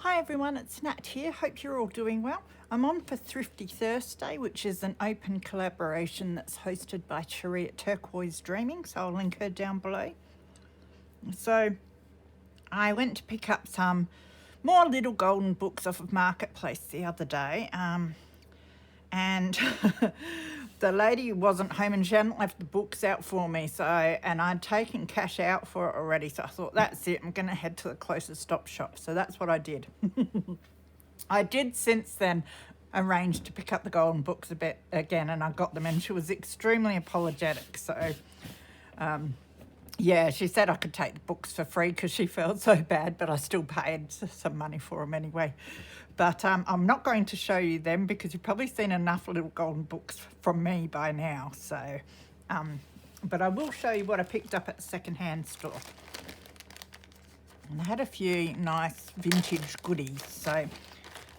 Hi everyone, it's Nat here. Hope you're all doing well. I'm on for Thrifty Thursday, which is an open collaboration that's hosted by Sheree at Turquoise Dreaming, so I'll link her down below. So I went to pick up some more little golden books off of Marketplace the other day, and the lady wasn't home and she hadn't left the books out for me, and I'd taken cash out for it already, so I thought, that's it, I'm going to head to the closest stop shop. So that's what I did. I did since then arrange to pick up the golden books a bit again, and I got them, and she was extremely apologetic. So yeah, she said I could take the books for free because she felt so bad, but I still paid some money for them anyway. But I'm not going to show you them because you've probably seen enough little golden books from me by now. So, but I will show you what I picked up at the secondhand store. And I had a few nice vintage goodies. So,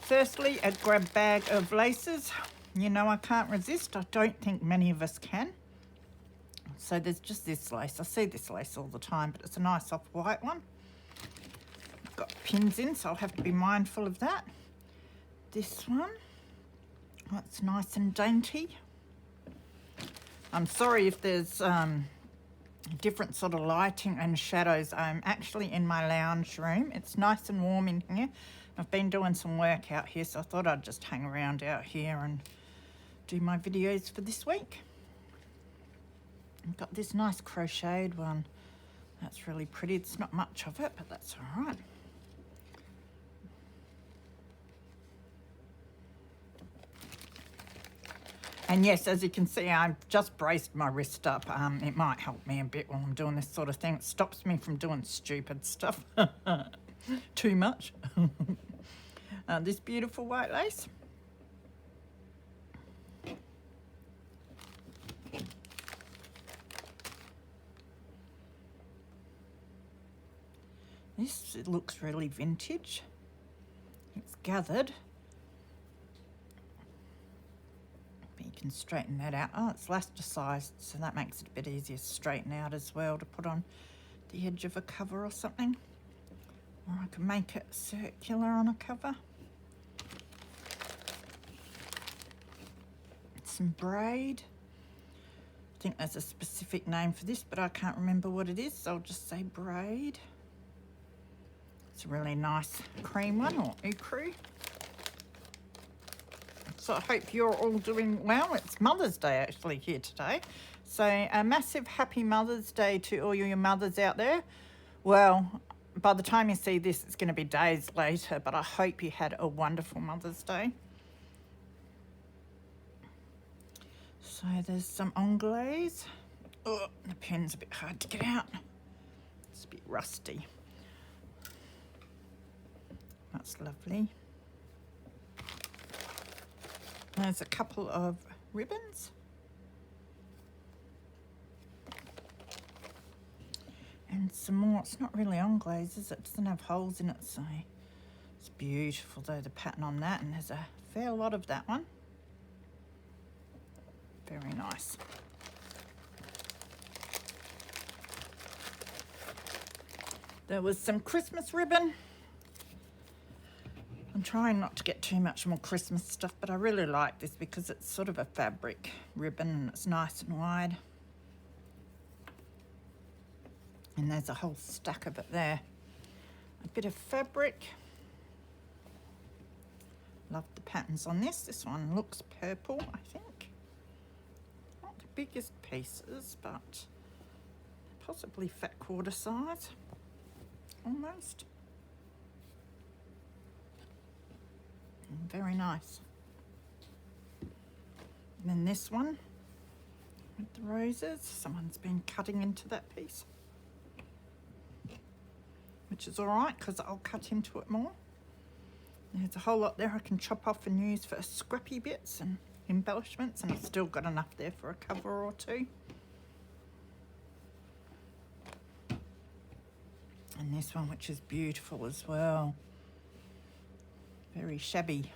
firstly, a grab bag of laces. You know, I can't resist. I don't think many of us can. So there's just this lace. I see this lace all the time, but it's a nice off-white one. I've got pins in, so I'll have to be mindful of that. This one, that's nice and dainty. I'm sorry if there's different sort of lighting and shadows. I'm actually in my lounge room. It's nice and warm in here. I've been doing some work out here, so I thought I'd just hang around out here and do my videos for this week. I've got this nice crocheted one. That's really pretty. It's not much of it, but that's all right. And yes, as you can see, I've just braced my wrist up. It might help me a bit while I'm doing this sort of thing. It stops me from doing stupid stuff too much. This beautiful white lace. This, it looks really vintage. It's gathered. But you can straighten that out. Oh, it's elasticized, so that makes it a bit easier to straighten out as well, to put on the edge of a cover or something. Or I can make it circular on a cover. Some braid. I think there's a specific name for this, but I can't remember what it is, so I'll just say braid. It's a really nice cream one, or ecru. So I hope you're all doing well. It's Mother's Day actually here today. So a massive happy Mother's Day to all your mothers out there. Well, by the time you see this, it's going to be days later, but I hope you had a wonderful Mother's Day. So there's some onglays. Oh, the pen's a bit hard to get out. It's a bit rusty. That's lovely. There's a couple of ribbons. And some more. It's not really onglaze, is it? It doesn't have holes in it, so it's beautiful though, the pattern on that, and there's a fair lot of that one. Very nice. There was some Christmas ribbon. I'm trying not to get too much more Christmas stuff, but I really like this because it's sort of a fabric ribbon and it's nice and wide. And there's a whole stack of it there. A bit of fabric. Love the patterns on this. This one looks purple, I think. Not the biggest pieces, but possibly fat quarter size, almost. Very nice. And then this one with the roses. Someone's been cutting into that piece, which is all right because I'll cut into it more. There's a whole lot there I can chop off and use for scrappy bits and embellishments, and I've still got enough there for a cover or two. And this one, which is beautiful as well. Very shabby.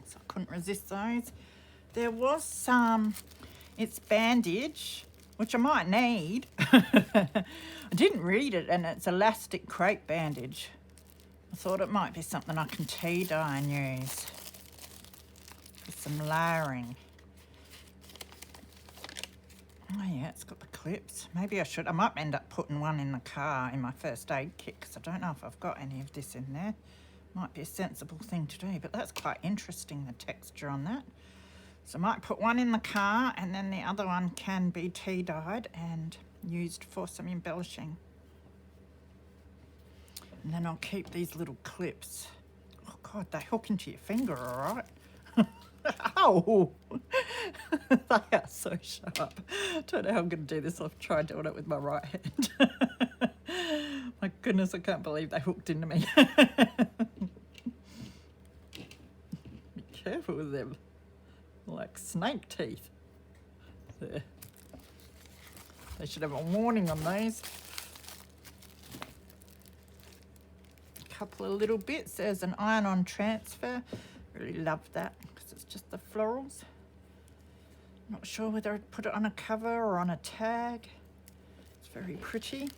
So I couldn't resist those. There was some, it's bandage, which I might need. I didn't read it, and it's elastic crepe bandage. I thought it might be something I can tea dye and use for some layering. Oh yeah, it's got the clips. Maybe I should. I might end up putting one in the car in my first aid kit, because I don't know if I've got any of this in there. Might be a sensible thing to do, but that's quite interesting, the texture on that. So I might put one in the car, and then the other one can be tea dyed and used for some embellishing. And then I'll keep these little clips. Oh God, they hook into your finger, all right? Ow! They are so sharp. Don't know how I'm going to do this. I've tried doing it with my right hand. My goodness, I can't believe they hooked into me. Be careful with them. Like snake teeth. There. They should have a warning on these. A couple of little bits. There's an iron-on transfer. Really love that because it's just the florals. Not sure whether I'd put it on a cover or on a tag. It's very pretty.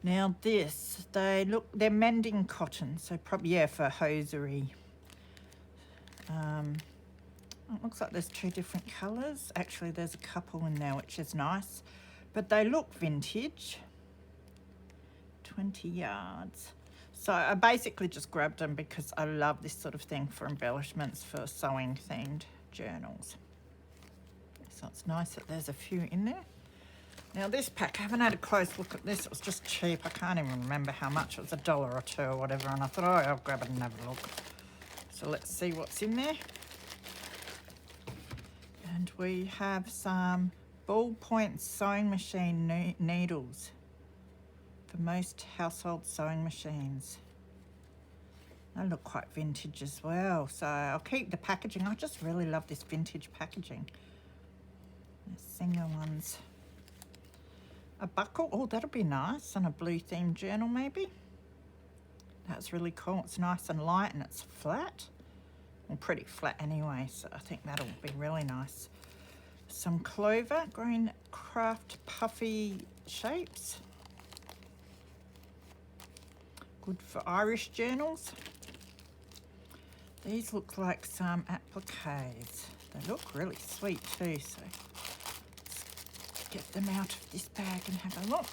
Now this, they're mending cotton, so probably, yeah, for hosiery. It looks like there's two different colours. Actually, there's a couple in there, which is nice. But they look vintage. 20 yards. So I basically just grabbed them because I love this sort of thing for embellishments for sewing themed journals. So it's nice that there's a few in there. Now this pack, I haven't had a close look at this. It was just cheap. I can't even remember how much. It was $1 or $2 or whatever. And I thought, oh, I'll grab it and have a look. So let's see what's in there. And we have some Ballpoint sewing machine needles for most household sewing machines. They look quite vintage as well, so I'll keep the packaging. I just really love this vintage packaging. The Singer ones. A buckle, oh, that'll be nice, and a blue themed journal maybe. That's really cool. It's nice and light and it's flat. Well, pretty flat anyway, so I think that'll be really nice. Some clover, green craft puffy shapes. Good for Irish journals. These look like some appliques. They look really sweet too, so let's get them out of this bag and have a look.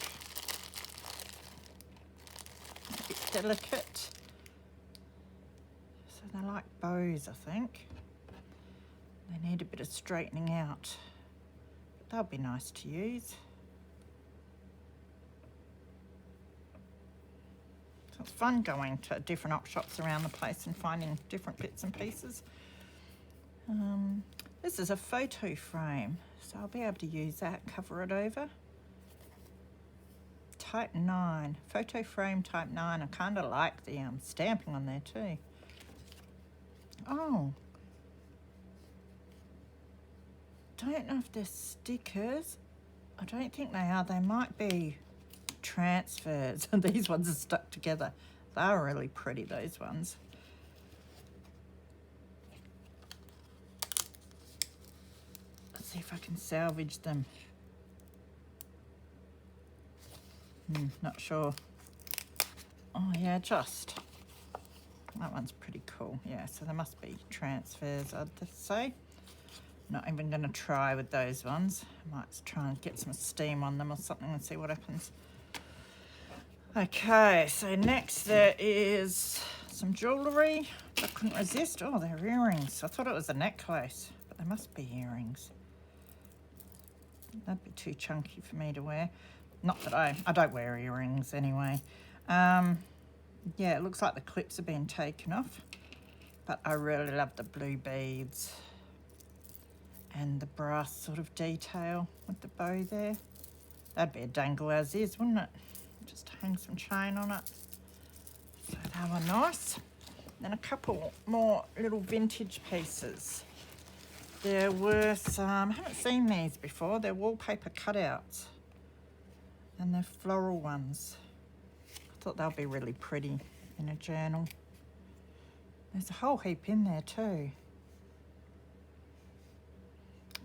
A bit delicate. So they're like bows, I think. They need a bit of straightening out, but they'll be nice to use. So it's fun going to different op shops around the place and finding different bits and pieces. This is a photo frame, so I'll be able to use that, cover it over. Type 9, photo frame type 9. I kind of like the stamping on there too. Oh. Don't know if they're stickers. I don't think they are. They might be transfers. And these ones are stuck together. They're really pretty, those ones. Let's see if I can salvage them. Not sure. Oh yeah, just. That one's pretty cool. Yeah, so there must be transfers, I'd say. Not even going to try with those ones. I might try and get some steam on them or something and see what happens. Okay, so next there is some jewellery. I couldn't resist. Oh, they're earrings. I thought it was a necklace, but they must be earrings. That'd be too chunky for me to wear. Not that I don't wear earrings anyway. Yeah, it looks like the clips have been taken off, but I really love the blue beads. And the brass sort of detail with the bow there. That'd be a dangle as is, wouldn't it? Just hang some chain on it. So they were nice. Then a couple more little vintage pieces. There were some, I haven't seen these before. They're wallpaper cutouts. And they're floral ones. I thought they'll be really pretty in a journal. There's a whole heap in there too.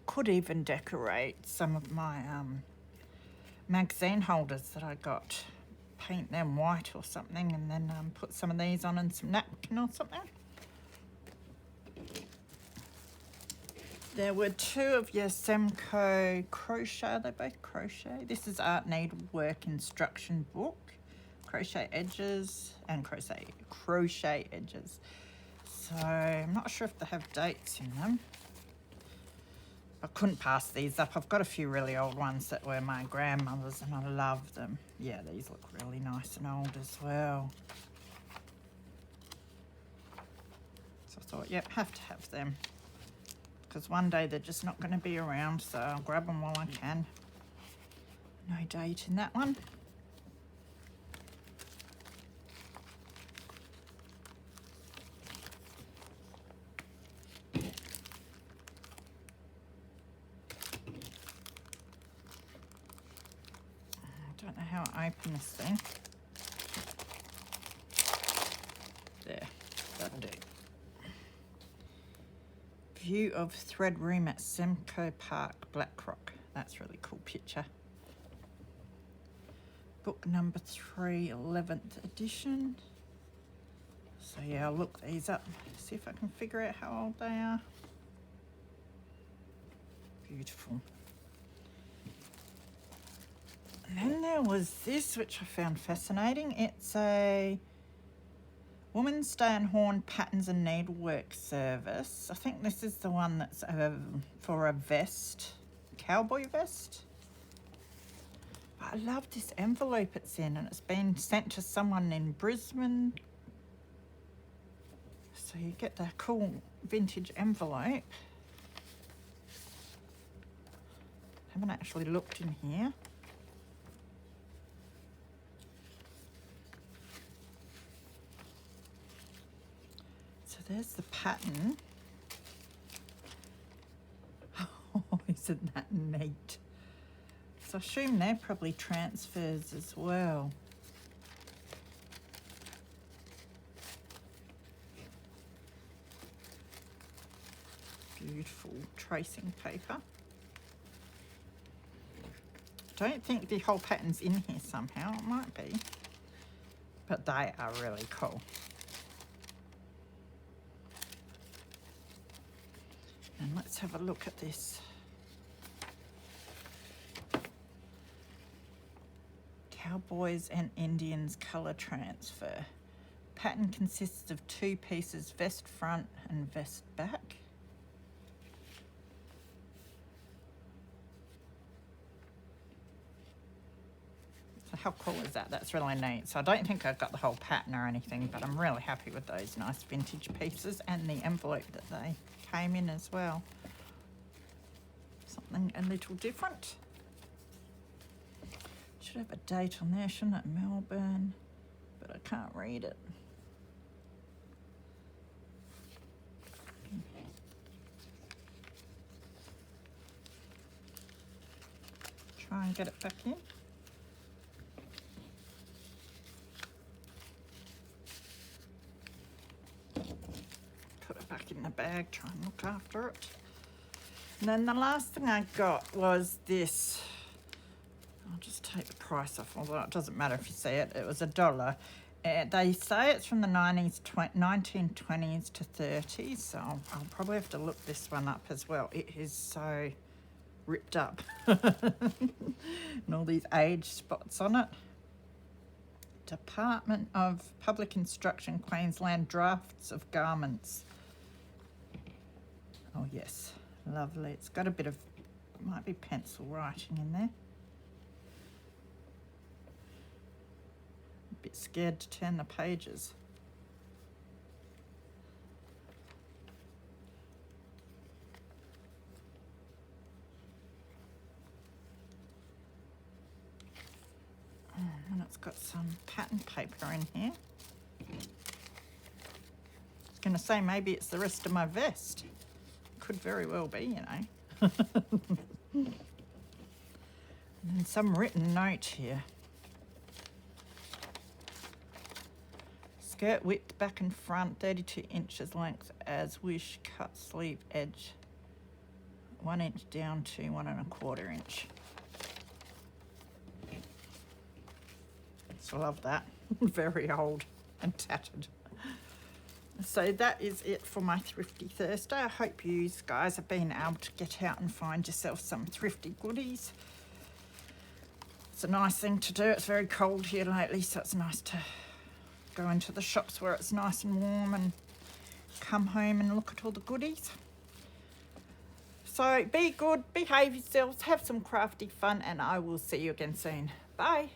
Could even decorate some of my magazine holders that I got. Paint them white or something, and then put some of these on and some napkin or something. There were 2 of your Semco crochet. They're both crochet. This is Art Needlework instruction book. Crochet edges and crochet edges. So I'm not sure if they have dates in them. I couldn't pass these up. I've got a few really old ones that were my grandmother's and I love them. Yeah, these look really nice and old as well. So I thought, yep, have to have them. Because one day they're just not going to be around, so I'll grab them while I can. No date in that one. I don't know how I open this thing. There, that'll do. View of thread room at Semco Park, Blackrock. That's a really cool picture. Book number 3, 11th edition. So yeah, I'll look these up, see if I can figure out how old they are. Beautiful. And then there was this, which I found fascinating. It's a Woman's Day and Horn Patterns and Needlework Service. I think this is the one that's for a vest, cowboy vest. But I love this envelope it's in, and it's been sent to someone in Brisbane. So you get that cool vintage envelope. Haven't actually looked in here. So there's the pattern. Oh, isn't that neat? So I assume they're probably transfers as well. Beautiful tracing paper. Don't think the whole pattern's in here somehow. It might be. But they are really cool. And let's have a look at this. Cowboys and Indians colour transfer. Pattern consists of 2 pieces, vest front and vest back. So how cool is that? That's really neat. So I don't think I've got the whole pattern or anything, but I'm really happy with those nice vintage pieces and the envelope that they came in as well. Something a little different. Should have a date on there, shouldn't it? Melbourne, but I can't read it. Try and get it back in. Put it back in the bag, try and look after it. And then the last thing I got was this. I'll just take the price off, although it doesn't matter if you see it. It was $1. They say it's from the 1920s to 30s, so I'll probably have to look this one up as well. It is so ripped up. And all these age spots on it. Department of Public Instruction, Queensland, drafts of garments. Oh yes, lovely. It's got a bit of, might be pencil writing in there. A bit scared to turn the pages. And it's got some pattern paper in here. I was going to say maybe it's the rest of my vest. Could very well be, you know. And then some written note here. Skirt width back and front, 32 inches length as wish, cut sleeve edge 1 inch down to 1 1/4 inch. used to love that. Very old and tattered. So that is it for my Thrifty Thursday. I hope you guys have been able to get out and find yourself some thrifty goodies. It's a nice thing to do. It's very cold here lately, so it's nice to go into the shops where it's nice and warm and come home and look at all the goodies. So be good, behave yourselves, have some crafty fun, and I will see you again soon. Bye.